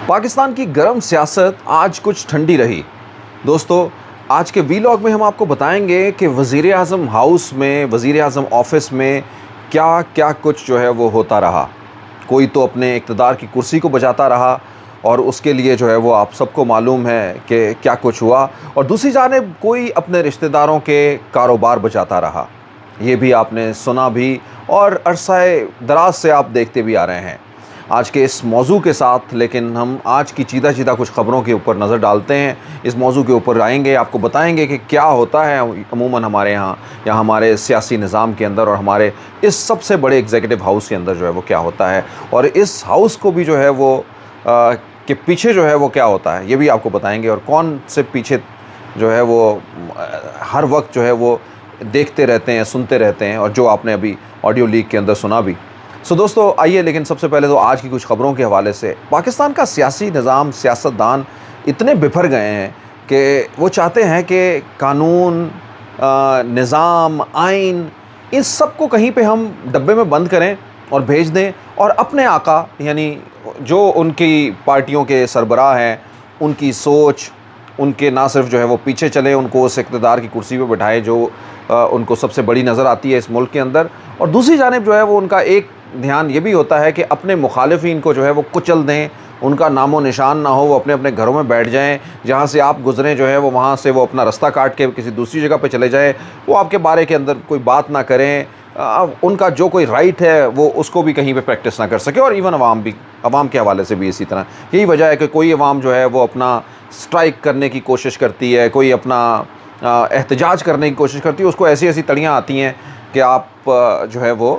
पाकिस्तान की गर्म सियासत आज कुछ ठंडी रही। दोस्तों, आज के वीलॉग में हम आपको बताएंगे कि वज़ीर-ए-आज़म हाउस में, वज़ीर-ए-आज़म ऑफ़िस में क्या-क्या कुछ जो है वो होता रहा। कोई तो अपने इक़्तिदार की कुर्सी को बचाता रहा और उसके लिए जो है वो आप सबको मालूम है कि क्या कुछ हुआ, और दूसरी जानिब कोई अपने रिश्तेदारों के कारोबार बचाता रहा। ये भी आपने सुना भी और अरसा दराज से आप देखते भी आ रहे हैं। आज के इस मौजू के साथ लेकिन हम आज की चीदा-चीदा कुछ ख़बरों के ऊपर नज़र डालते हैं। इस मौजू के ऊपर आएँगे, आपको बताएँगे कि क्या होता है अमूमन हमारे यहाँ या हमारे सियासी निज़ाम के अंदर और हमारे इस सबसे बड़े एग्ज़ीक्यूटिव हाउस के अंदर जो है वो क्या होता है, और इस हाउस को भी जो है वो के पीछे जो है वो क्या होता है, ये भी आपको बताएँगे। और कौन से पीछे जो है वो हर वक्त जो है वो देखते रहते हैं, सुनते रहते हैं, और जो आपने अभी ऑडियो लीक के अंदर सुना भी। दोस्तों आइए, लेकिन सबसे पहले तो आज की कुछ ख़बरों के हवाले से। पाकिस्तान का सियासी निज़ाम, सियासतदान इतने बिफर गए हैं कि वो चाहते हैं कि कानून, निज़ाम, आइन, इस सब को कहीं पे हम डब्बे में बंद करें और भेज दें, और अपने आका यानी जो उनकी पार्टियों के सरबराह हैं, उनकी सोच, उनके ना सिर्फ जो है वो पीछे चले, उनको उस इक़्तिदार की कुर्सी पे बिठाएँ जो उनको सबसे बड़ी नज़र आती है इस मुल्क के अंदर। और दूसरी जानिब जो है वो उनका एक ध्यान ये भी होता है कि अपने मुखालिफिन को जो है वो कुचल दें, उनका नामो निशान ना हो, वो अपने-अपने घरों में बैठ जाएँ, जहाँ से आप गुज़रें जो है वो वहाँ से वो अपना रास्ता काट के किसी दूसरी जगह पे चले जाएँ, वो आपके बारे के अंदर कोई बात ना करें। उनका जो कोई राइट है वो उसको भी कहीं पे प्रैक्टिस ना कर सके, और इवन अवाम के हवाले से भी इसी तरह। यही वजह है कि कोई अवाम जो है वो अपना स्ट्राइक करने की कोशिश करती है, कोई अपना एहतजाज करने की कोशिश करती है, उसको ऐसी-ऐसी तड़ियाँ आती हैं कि आप जो है वो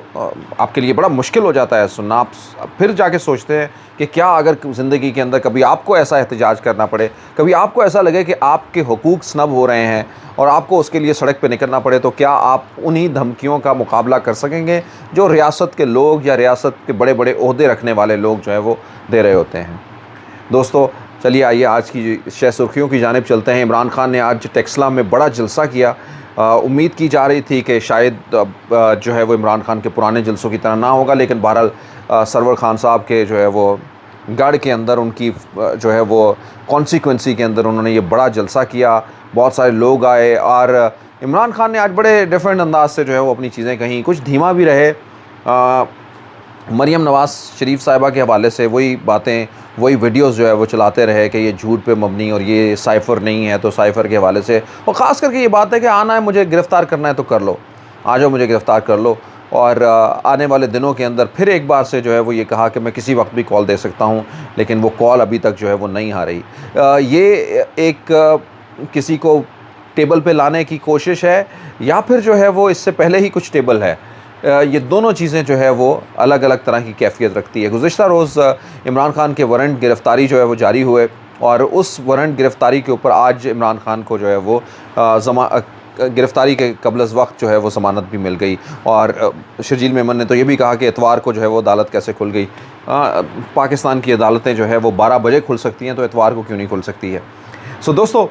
आपके लिए बड़ा मुश्किल हो जाता है सुनना। आप फिर जाके सोचते हैं कि क्या अगर ज़िंदगी के अंदर कभी आपको ऐसा एहतजाज करना पड़े, कभी आपको ऐसा लगे कि आपके हुकूक स्नब हो रहे हैं और आपको उसके लिए सड़क पे निकलना पड़े, तो क्या आप उन्हीं धमकियों का मुकाबला कर सकेंगे जो रियासत के लोग या रियासत के बड़े-बड़े ओहदे रखने वाले लोग जो है वो दे रहे होते हैं। दोस्तों चलिए, आइए आज की शह सुर्खियों की जानिब चलते हैं। इमरान खान ने आज टेक्सला में बड़ा जलसा किया। उम्मीद की जा रही थी कि शायद जो है वो इमरान खान के पुराने जलसों की तरह ना होगा, लेकिन बहरहाल सरवर खान साहब के जो है वो गढ़ के अंदर उनकी जो है वो कॉन्सिक्वेंसी के अंदर उन्होंने ये बड़ा जलसा किया। बहुत सारे लोग आए और इमरान खान ने आज बड़े डिफरेंट अंदाज से जो है वो अपनी चीज़ें कहीं, कुछ धीमा भी रहे। मरियम नवाज़ शरीफ साहिबा के हवाले से वही बातें, वही वीडियोस जो है वो चलाते रहे कि ये झूठ पे मबनी और ये साइफ़र नहीं है, तो साइफ़र के हवाले से, और ख़ास करके ये बात है कि आना है, मुझे गिरफ़्तार करना है तो कर लो, आ जाओ, मुझे गिरफ़्तार कर लो। और आने वाले दिनों के अंदर फिर एक बार से जो है वो ये कहा कि मैं किसी वक्त भी कॉल दे सकता हूँ, लेकिन वो कॉल अभी तक जो है वो नहीं आ रही। ये एक किसी को टेबल पे लाने की कोशिश है, या फिर जो है वो इससे पहले ही कुछ टेबल है। ये दोनों चीज़ें जो है वो अलग-अलग तरह की कैफ़ियत रखती है। गुज़िश्ता रोज़ इमरान खान के वारंट गिरफ़्तारी जो है वो जारी हुए, और उस वारंट गिरफ़्तारी के ऊपर आज इमरान खान को जो है वो गिरफ़्तारी के क़ब्ल वक्त जो है वो ज़मानत भी मिल गई। और शर्जील मेमन ने तो ये भी कहा कि इतवार को जो है वो अदालत कैसे खुल गई। पाकिस्तान की अदालतें जो है वो 12 बजे खुल सकती हैं, तो इतवार को क्यों नहीं खुल सकती है। दोस्तों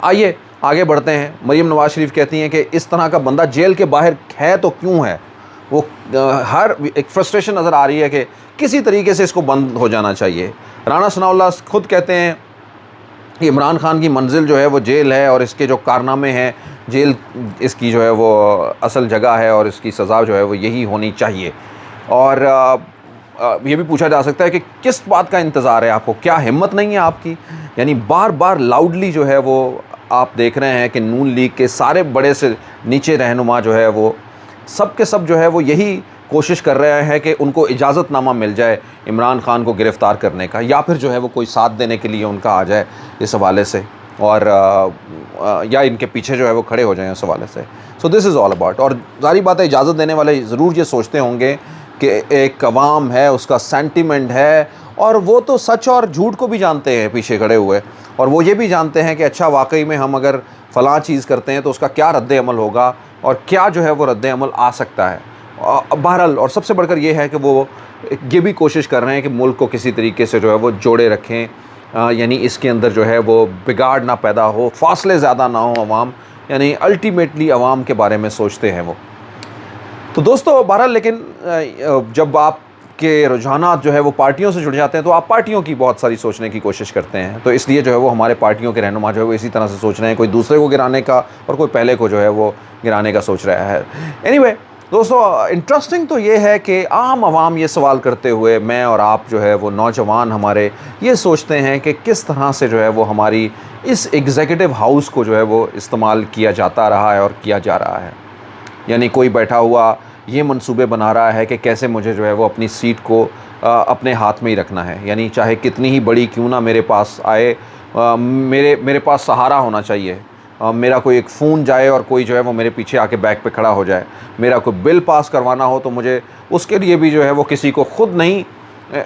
आइए आगे बढ़ते हैं। मरियम नवाज़ शरीफ कहती हैं कि इस तरह का बंदा जेल के बाहर है तो क्यों है। वो हर एक फ्रस्ट्रेशन नज़र आ रही है कि किसी तरीके से इसको बंद हो जाना चाहिए। राना सनाउल्लाह खुद कहते हैं कि इमरान खान की मंजिल जो है वो जेल है, और इसके जो कारनामे हैं, जेल इसकी जो है वो असल जगह है, और इसकी सज़ा जो है वो यही होनी चाहिए। और ये भी पूछा जा सकता है कि किस बात का इंतज़ार है आपको, क्या हिम्मत नहीं है आपकी। यानी बार बार लाउडली जो है वो आप देख रहे हैं कि नून लीग के सारे बड़े से नीचे रहनुमा जो है वो सब के सब जो है वो यही कोशिश कर रहे हैं कि उनको इजाज़तनामा मिल जाए इमरान खान को गिरफ़्तार करने का, या फिर जो है वो कोई साथ देने के लिए उनका आ जाए इस हवाले से, और या इनके पीछे जो है वो खड़े हो जाएं इस हवाले से। This is all about. और ज़ाहिर बात है, इजाज़त देने वाले ज़रूर ये सोचते होंगे कि एक अवाम है, उसका सेंटिमेंट है, और वो तो सच और झूठ को भी जानते हैं पीछे खड़े हुए, और वो ये भी जानते हैं कि अच्छा वाकई में हम अगर फ़लाँ चीज़ करते हैं तो उसका क्या रद्द-ए-अमल होगा, और क्या जो है वो रद्द-ए-अमल आ सकता है। बहरहाल, और सबसे बढ़कर ये है कि वो ये भी कोशिश कर रहे हैं कि मुल्क को किसी तरीके से जो है वो जोड़े रखें, यानी इसके अंदर जो है वो बिगाड़ ना पैदा हो, फासले ज़्यादा ना हो अवाम, यानी अल्टीमेटली अवाम के बारे में सोचते हैं वो। दोस्तों बहरहाल, लेकिन जब आप आपके रुझानात जो है वो पार्टियों से जुड़ जाते हैं तो आप पार्टियों की बहुत सारी सोचने की कोशिश करते हैं। तो इसलिए जो है वो हमारे पार्टियों के रहनुमा जो है वो इसी तरह से सोच रहे हैं, कोई दूसरे को गिराने का और कोई पहले को जो है वो गिराने का सोच रहा है। एनीवे दोस्तों, इंटरेस्टिंग तो ये है कि आम आवाम ये सवाल करते हुए मैं और आप जो है वो नौजवान हमारे ये सोचते हैं कि किस तरह से जो है वो हमारी इस एग्जीक्यूटिव हाउस को जो है वो इस्तेमाल किया जाता रहा है और किया जा रहा है। यानी कोई बैठा हुआ ये मंसूबे बना रहा है कि कैसे मुझे जो है वो अपनी सीट को अपने हाथ में ही रखना है। यानी चाहे कितनी ही बड़ी क्यों ना मेरे पास आए, मेरे पास सहारा होना चाहिए। मेरा कोई एक फ़ोन जाए और कोई जो है वो मेरे पीछे आके बैक पे खड़ा हो जाए। मेरा कोई बिल पास करवाना हो तो मुझे उसके लिए भी जो है वो किसी को ख़ुद नहीं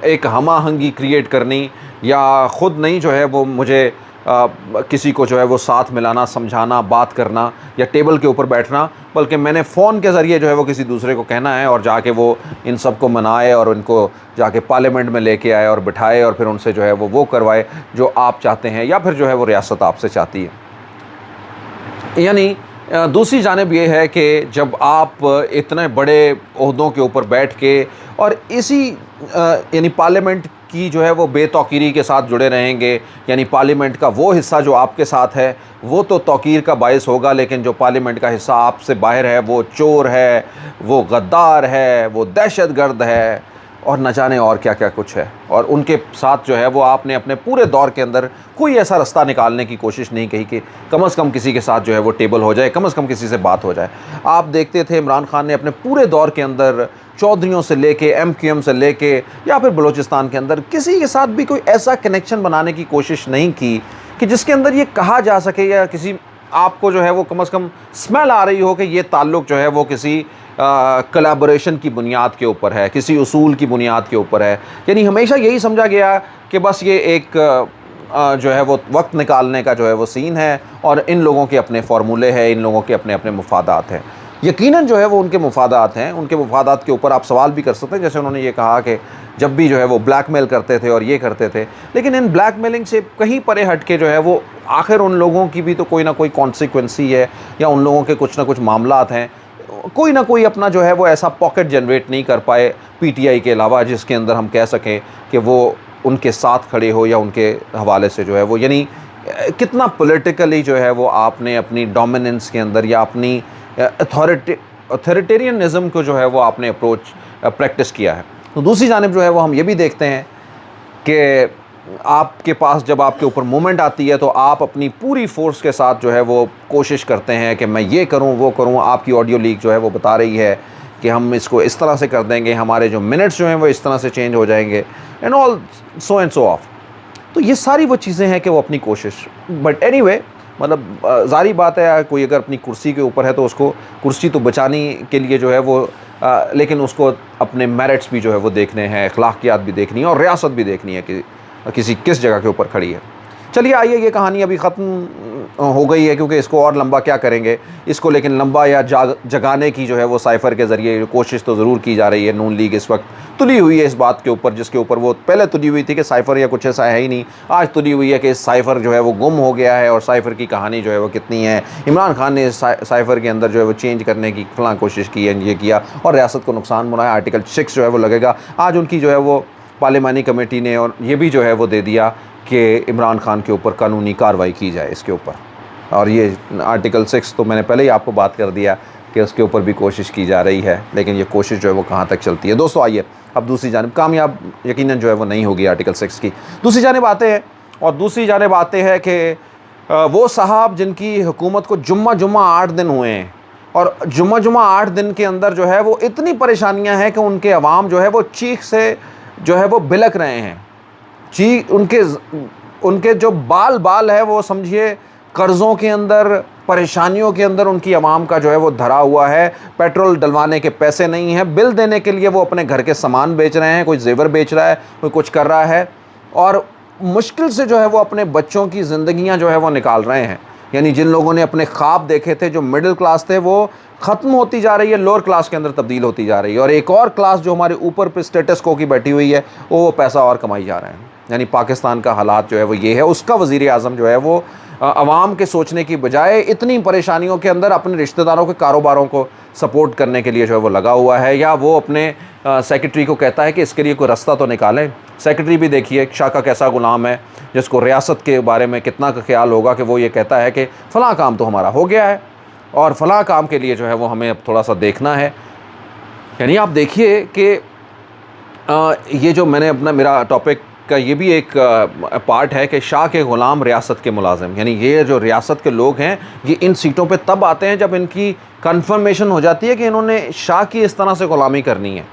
एक हमाहंगी क्रिएट करनी, या ख़ुद नहीं जो है वो मुझे किसी को जो है वो साथ मिलाना, समझाना, बात करना या टेबल के ऊपर बैठना, बल्कि मैंने फ़ोन के ज़रिए जो है वो किसी दूसरे को कहना है और जाके वो इन सब को मनाए और उनको जाके पार्लियामेंट में लेके आए और बिठाए और फिर उनसे जो है वो करवाए जो आप चाहते हैं या फिर जो है वो रियासत आपसे चाहती है। यानी दूसरी जानिब ये है कि जब आप इतने बड़े ओहदों के ऊपर बैठ के और इसी यानी पार्लियामेंट की जो है वो बेतौकीरी के साथ जुड़े रहेंगे, यानी पार्लियामेंट का वो हिस्सा जो आपके साथ है वो तो तौकीर का बायस होगा, लेकिन जो पार्लियामेंट का हिस्सा आपसे बाहर है वो चोर है, वो गद्दार है, वो दहशतगर्द है और न जाने और क्या क्या कुछ है। और उनके साथ जो है वो आपने अपने पूरे दौर के अंदर कोई ऐसा रास्ता निकालने की कोशिश नहीं की कि कम से कम किसी के साथ जो है वो टेबल हो जाए, कम से कम किसी से बात हो जाए। आप देखते थे इमरान खान ने अपने पूरे दौर के अंदर चौधरियों से लेके MQM से लेके या फिर बलूचिस्तान के अंदर किसी के साथ भी कोई ऐसा कनेक्शन बनाने की कोशिश नहीं की कि जिसके अंदर ये कहा जा सके या किसी आपको जो है वो कम से कम स्मेल आ रही हो कि ये ताल्लुक़ जो है वो किसी कोलैबोरेशन की बुनियाद के ऊपर है, किसी उसूल की बुनियाद के ऊपर है। यानी हमेशा यही समझा गया कि बस ये एक जो है वो वक्त निकालने का जो है वो सीन है और इन लोगों के अपने फार्मूले हैं, इन लोगों के अपने अपने मुफादात हैं। यकीनन जो है वो उनके मुफादात हैं, उनके मुफादात के ऊपर आप सवाल भी कर सकते हैं। जैसे उन्होंने ये कहा कि जब भी जो है वो ब्लैकमेल करते थे और ये करते थे, लेकिन इन ब्लैकमेलिंग से कहीं परे हट के जो है वो आखिर उन लोगों की भी तो कोई ना कोई कॉन्सिक्वेंसी है या उन लोगों के कुछ ना कुछ मामलात हैं। कोई ना कोई अपना जो है वो ऐसा पॉकेट जनरेट नहीं कर पाए PTI के अलावा जिसके अंदर हम कह सकें कि वो उनके साथ खड़े हो या उनके हवाले से जो है वो, यानी कितना पॉलिटिकली जो है वो आपने अपनी डोमिनेंस के अंदर या अपनी अथॉरिटेरियनिज़म को जो है वो आपने अप्रोच प्रैक्टिस किया है। तो दूसरी जानिब जो है वो हम ये भी देखते हैं कि आपके पास जब आपके ऊपर मूवमेंट आती है तो आप अपनी पूरी फोर्स के साथ जो है वो कोशिश करते हैं कि मैं ये करूं वो करूं। आपकी ऑडियो लीक जो है वो बता रही है कि हम इसको इस तरह से कर देंगे, हमारे जो मिनट्स जो हैं वो इस तरह से चेंज हो जाएंगे एंड ऑल सो ऑफ। तो ये सारी वो चीज़ें हैं कि वो अपनी कोशिश, बट एनीवे मतलब ज़ाहिर बात है कोई अगर अपनी कुर्सी के ऊपर है तो उसको कुर्सी तो बचाने के लिए जो है वो लेकिन उसको अपने मेरिट्स भी जो है वो देखने हैं, अखलाकियात भी देखनी है और रियासत भी देखनी है कि किसी किस जगह के ऊपर खड़ी है। चलिए आइए, ये कहानी अभी ख़त्म हो गई है क्योंकि इसको और लंबा क्या करेंगे इसको, लेकिन लंबा या जगाने की जो है वो साइफ़र के ज़रिए कोशिश तो ज़रूर की जा रही है। नून लीग इस वक्त तुली हुई है इस बात के ऊपर जिसके ऊपर वो पहले तुली हुई थी कि साइफ़र या कुछ ऐसा है ही नहीं। आज तुली हुई है कि इस साइफ़र जो है वो गुम हो गया है और साइफ़र की कहानी जो है वो कितनी है। इमरान खान ने साइफ़र के अंदर जो है वो चेंज करने की फलां कोशिश की है, ये किया और रियासत को नुकसान बनाया। आर्टिकल 6 जो है वो लगेगा। आज उनकी जो है वो पार्लिमानी कमेटी ने और ये भी जो है वो दे दिया कि इमरान खान के ऊपर कानूनी कार्रवाई की जाए इसके ऊपर। और ये आर्टिकल 6 तो मैंने पहले ही आपको बात कर दिया कि उसके ऊपर भी कोशिश की जा रही है, लेकिन ये कोशिश जो है वो कहाँ तक चलती है। दोस्तों आइए अब दूसरी जानिब, कामयाब यकीनन जो है वो नहीं होगी आर्टिकल 6 की। दूसरी जानिब आते हैं और दूसरी जानिब आते हैं कि वो साहब जिनकी हुकूमत को जुम्मा 8 दिन हुए हैं और जुम्मा 8 दिन के अंदर जो है वो इतनी परेशानियाँ हैं कि उनके अवाम जो है वो चीख से जो है वो बिलक रहे हैं। उनके जो बाल है वो समझिए कर्ज़ों के अंदर, परेशानियों के अंदर उनकी आवाम का जो है वो धरा हुआ है। पेट्रोल डलवाने के पैसे नहीं हैं, बिल देने के लिए वो अपने घर के सामान बेच रहे हैं, कोई जेवर बेच रहा है, कोई कुछ कर रहा है और मुश्किल से जो है वो अपने बच्चों की ज़िंदगियां जो है वो निकाल रहे हैं। यानी जिन लोगों ने अपने ख्वाब देखे थे, जो मिडिल क्लास थे, वो ख़त्म होती जा रही है, लोअर क्लास के अंदर तब्दील होती जा रही है और एक और क्लास जो हमारे ऊपर पे स्टेटस को की बैठी हुई है वो पैसा और कमाई जा रहे हैं। यानी पाकिस्तान का हालात जो है वो ये है, उसका वज़ीर आज़म जो है वो अवाम के सोचने की बजाय इतनी परेशानियों के अंदर अपने रिश्तेदारों के कारोबारों को सपोर्ट करने के लिए जो है वो लगा हुआ है, या वो अपने सेक्रेटरी को कहता है कि इसके लिए कोई रास्ता तो निकालें। सेक्रेटरी भी देखिए शाह का कैसा गुलाम है, जिसको रियासत के बारे में कितना का ख्याल होगा कि वो ये कहता है कि फ़लाँ काम तो हमारा हो गया है और फ़लाँ काम के लिए जो है वो हमें अब थोड़ा सा देखना है। यानी आप देखिए कि ये जो मैंने अपना मेरा टॉपिक का ये भी एक पार्ट है कि शाह के ग़ुलाम रियासत के मुलाजिम, यानी ये जो रियासत के लोग हैं ये इन सीटों पे तब आते हैं जब इनकी कन्फर्मेशन हो जाती है कि इन्होंने शाह की इस तरह से ग़ुलामी करनी है,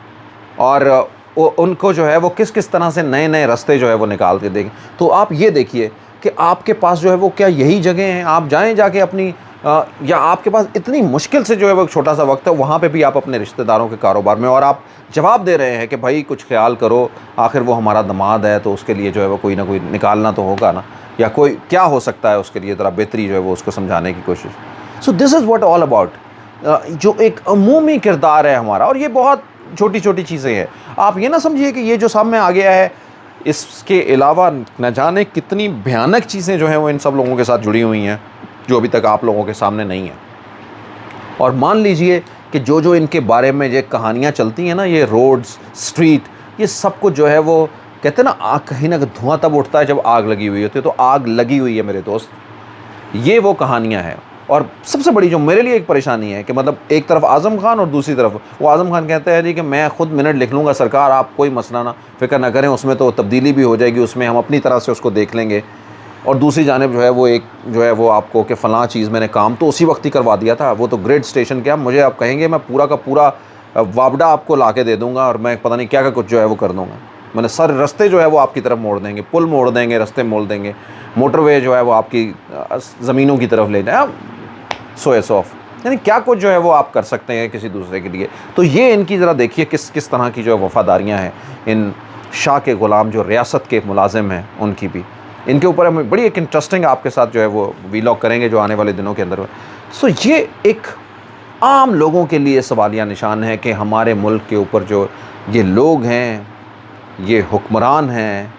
और उनको जो है वो किस किस तरह से नए नए रास्ते जो है वो निकाल के देंगे। तो आप ये देखिए कि आपके पास जो है वो क्या यही जगह हैं, आप जाएँ जाके अपनी या आपके पास इतनी मुश्किल से जो है वो छोटा सा वक्त है, वहाँ पे भी आप अपने रिश्तेदारों के कारोबार में और आप जवाब दे रहे हैं कि भाई कुछ ख्याल करो, आखिर वो हमारा दामाद है तो उसके लिए जो है वो कोई ना कोई निकालना तो होगा ना, या कोई क्या हो सकता है उसके लिए ज़रा बेहतरी जो है वो उसको समझाने की कोशिश। So this is what all about, जो एक अमूमी किरदार है हमारा, और ये बहुत छोटी छोटी चीज़ें हैं। आप ये ना समझिए कि ये जो सामने आ गया है, इसके अलावा न जाने कितनी भयानक चीज़ें जो हैं वो इन सब लोगों के साथ जुड़ी हुई हैं जो अभी तक आप लोगों के सामने नहीं है। और मान लीजिए कि जो जो इनके बारे में ये कहानियाँ चलती हैं ना, ये रोड्स, स्ट्रीट, ये सब कुछ जो है वो कहते हैं ना, आग कहीं ना धुआं तब उठता है जब आग लगी हुई होती है, तो आग लगी हुई है मेरे दोस्त, ये वो कहानियाँ हैं। और सबसे बड़ी जो मेरे लिए एक परेशानी है कि मतलब एक तरफ आज़म खान और दूसरी तरफ वो आज़म खान कहते हैं जी कि मैं ख़ुद मिनट लिख लूँगा सरकार, आप कोई मसला ना फ़िक्र ना करें, उसमें तो तब्दीली भी हो जाएगी, उसमें हम अपनी तरह से उसको देख लेंगे। और दूसरी जानिब जो है वो एक जो है वो आपको कि फ़लाँ चीज़ मैंने काम तो उसी वक्त ही करवा दिया था, वो तो ग्रेड स्टेशन क्या, मुझे आप कहेंगे मैं पूरा का पूरा वापडा आपको ला के दे दूँगा और मैं पता नहीं क्या कुछ जो है वो कर दूँगा। मैंने सारे रास्ते जो है वो आपकी तरफ मोड़ देंगे, पुल मोड़ देंगे, रास्ते मोड़ देंगे, मोटरवे जो है वो आपकी ज़मीनों की तरफ ले जाए, सो ऑफ, यानी क्या कुछ जो है वो आप कर सकते हैं किसी दूसरे के लिए। तो ये इनकी ज़रा देखिए किस किस तरह की जो है वफ़ादारियाँ हैं इन शाह के ग़ुलाम जो रियासत के मुलाजिम हैं उनकी भी। इनके ऊपर हम बड़ी एक इंटरेस्टिंग आपके साथ जो है वो वीलॉग करेंगे जो आने वाले दिनों के अंदर। सो ये एक आम लोगों के लिए सवालिया निशान है कि हमारे मुल्क के ऊपर जो ये लोग हैं, ये हुक्मरान हैं,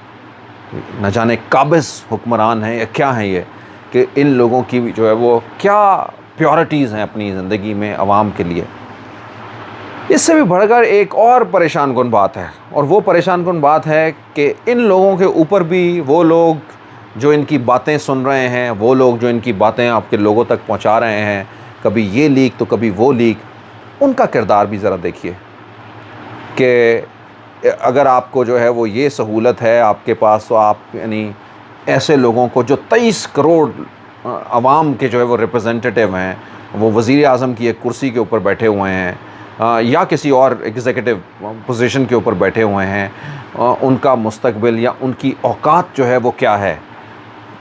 न जाने काबिज़ हुक्मरान हैं या क्या हैं ये, कि इन लोगों की जो है वो क्या प्रायोरिटीज़ हैं अपनी ज़िंदगी में आवाम के लिए। इससे भी बढ़कर एक और परेशान कुन बात है, और वो परेशान कुन बात है कि इन लोगों के ऊपर भी वो लोग जो इनकी बातें सुन रहे हैं, वो लोग जो इनकी बातें आपके लोगों तक पहुंचा रहे हैं, कभी ये लीक तो कभी वो लीक, उनका किरदार भी ज़रा देखिए कि अगर आपको जो है वो ये सहूलत है आपके पास, तो आप यानी ऐसे लोगों को जो 23 करोड़ आवाम के जो है वो रिप्रेजेंटेटिव हैं, वो वज़ीर आज़म की एक कुर्सी के ऊपर बैठे हुए हैं या किसी और एग्जीक्यूटिव पोजीशन के ऊपर बैठे हुए हैं, उनका मुस्तकबिल या उनकी औकात जो है वो क्या है,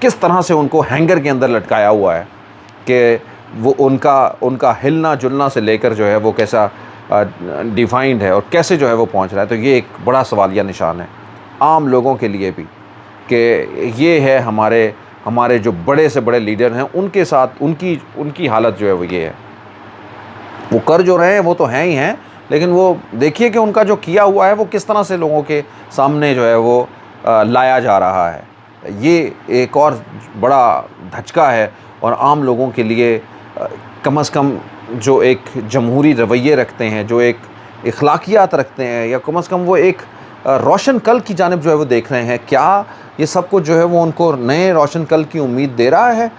किस तरह से उनको हैंगर के अंदर लटकाया हुआ है कि वो उनका हिलना जुलना से लेकर जो है वो कैसा डिफाइंड है और कैसे जो है वो पहुंच रहा है। तो ये एक बड़ा सवालिया निशान है आम लोगों के लिए भी कि ये है हमारे जो बड़े से बड़े लीडर हैं उनके साथ उनकी हालत जो है वो ये है। वो कर जो रहे हैं वो तो हैं ही हैं, लेकिन वो देखिए कि उनका जो किया हुआ है वो किस तरह से लोगों के सामने जो है वो लाया जा रहा है। ये एक और बड़ा धचका है और आम लोगों के लिए कम से कम जो एक जमहूरी रवैये रखते हैं, जो एक अखलाकियात रखते हैं, या कम से कम वो एक रोशन कल की जानिब जो है वो देख रहे हैं, क्या ये सब कुछ जो है वो उनको नए रोशन कल की उम्मीद दे रहा है,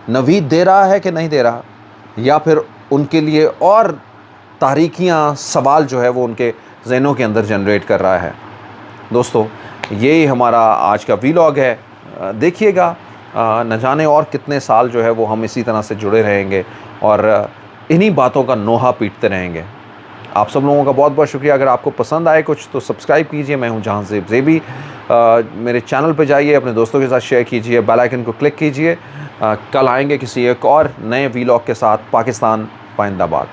नवीद दे रहा है कि नहीं दे रहा, या फिर उनके लिए और तारीकियाँ सवाल जो है वो उनके ज़हनों के अंदर जनरेट कर रहा है। दोस्तों यही हमारा आज का वीलॉग है, देखिएगा, न जाने और कितने साल जो है वो हम इसी तरह से जुड़े रहेंगे और इन्हीं बातों का नोहा पीटते रहेंगे। आप सब लोगों का बहुत बहुत शुक्रिया। अगर आपको पसंद आए कुछ तो सब्सक्राइब कीजिए। मैं हूं जहांज़ेब ज़ेबी। मेरे चैनल पे जाइए, अपने दोस्तों के साथ शेयर कीजिए, बेल आइकन को क्लिक कीजिए। कल आएंगे किसी एक और नए वीलॉग के साथ। पाकिस्तान पाइंदाबाद।